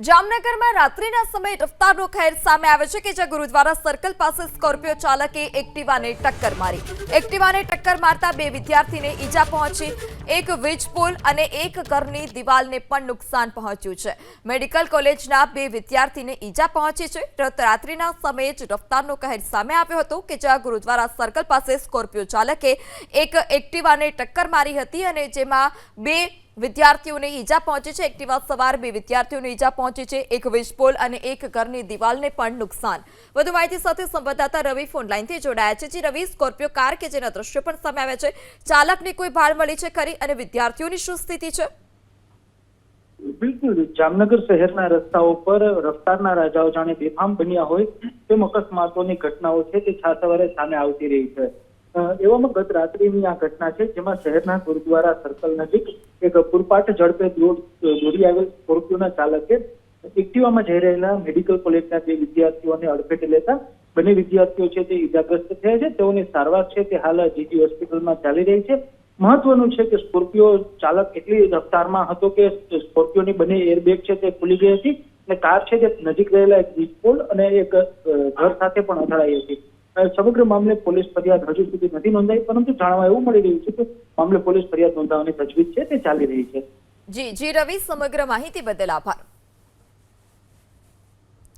જામનગરમાં રાત્રિના સમયે રફતારનો ખેર સામે આવે છે કે જ્યાં ગુરુદ્વારા સર્કલ પાસે સ્કોર્પિયો ચાલકે એક્ટિવાને ટક્કર મારી. એક્ટિવાને ટક્કર મારતા બે વિદ્યાર્થીને ઈજા પહોંચી. એક વીજ પોલ અને એક ઘરની દિવાલને પણ નુકસાન પહોંચ્યું છે. મેડિકલ કોલેજના બે વિદ્યાર્થીને ઈજા પહોંચી છે. રાત્રિના સમયે જ રફતારનો કહેર સામે આવ્યો હતો કે જ્યાં ગુરુદ્વારા સર્કલ પાસે સ્કોર્પિયો ચાલકે એક એક્ટિવાને ટક્કર મારી હતી અને જેમાં બે વિદ્યાર્થીઓને ઈજા પહોંચી છે. એક્ટિવા સવાર બે વિદ્યાર્થીઓને ઈજા પહોંચી છે. એક વીજપોલ અને એક ઘરની દિવાલને પણ નુકસાન. વધુ માહિતી સાથે સંવાદદાતા રવિ ફોન લાઈનથી જોડાયા છે. જી રવિ, સ્કોર્પિયો કાર કે જેના દ્રશ્યો પણ સામે આવ્યા છે, ચાલકને કોઈ ભાળ મળી છે ખરી અને વિદ્યાર્થીઓની શું સ્થિતિ છે? બિલકુલ, જામનગર શહેરના રસ્તાઓ પર રફતારના રાજાઓ જાણે બેફામ બન્યા હોય તેમ અકસ્માતોની ઘટનાઓ છે તે સવારે સામે આવતી રહી છે. એવામાં ગત રાત્રિની આ ઘટના છે, જેમાં શહેરના ગુરુદ્વારા સર્કલ નજીક એક પૂરપાટ ઝડપે દોડી આવેલ સ્કોર્પિયોના ચાલકે એક્ટિવામાં જઈ રહેલા મેડિકલ કોલેજના બે વિદ્યાર્થીઓને અડફેટે લેતા બંને વિદ્યાર્થીઓ છે તે ઈજાગ્રસ્ત થયા છે. તેઓની સારવાર છે તે હાલ જીજી હોસ્પિટલમાં ચાલી રહી છે. મહત્વનું છે કે સ્કોર્પિયો ચાલક એટલી રફતારમાં હતો કે સ્કોર્પિયોની બંને એરબેગ છે તે ખુલી ગઈ હતી અને કાર છે તે નજીક રહેલા એક વીજ પોલ અને એક ઘર સાથે પણ અથડાઈ હતી. સમગ્ર મામલે પોલીસ ફરિયાદ હજુ સુધી નથી નોંધાઈ, પરંતુ જાણવા એવું મળી રહ્યું છે કે મામલે પોલીસ ફરિયાદ નોંધાવવાની તજવીજ છે તે ચાલી રહી છે. જી રવિ, સમગ્ર માહિતી બદલ આભાર.